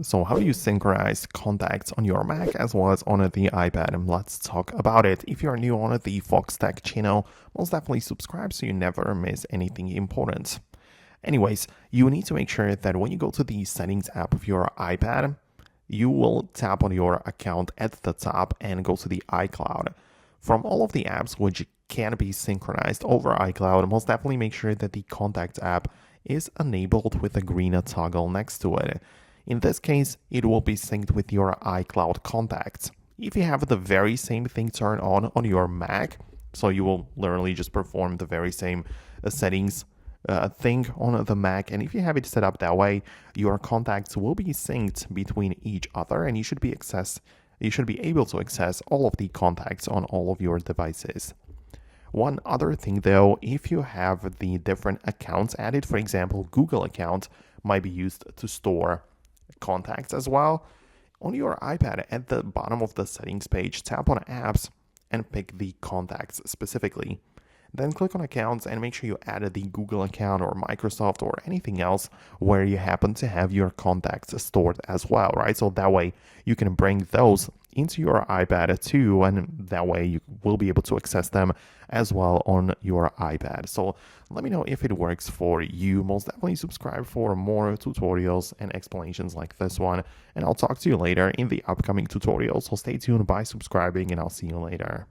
So how do you synchronize contacts on your Mac as well as on the iPad? And let's talk about it. If you're new on the Foxtecc channel, most definitely subscribe so you never miss anything important. Anyways, you need to make sure that when you go to the settings app of your iPad, you will tap on your account at the top and go to the iCloud. From all of the apps which can be synchronized over iCloud, most definitely make sure that the Contacts app is enabled with a green toggle next to it. In this case, it will be synced with your iCloud contacts. If you have the very same thing turned on your Mac, so you will literally just perform the very same settings thing on the Mac, and if you have it set up that way, your contacts will be synced between each other, and you should be able to access all of the contacts on all of your devices. One other thing though, if you have the different accounts added, for example, Google account might be used to store contacts as well. On your iPad, at the bottom of the settings page, tap on apps and pick the contacts specifically. Then click on accounts and make sure you add the Google account or Microsoft or anything else where you happen to have your contacts stored as well, right? So that way you can bring those into your iPad too, and that way you will be able to access them as well on your iPad. So let me know if it works for you. Most definitely subscribe for more tutorials and explanations like this one, and I'll talk to you later in the upcoming tutorials. So stay tuned by subscribing, and I'll see you later.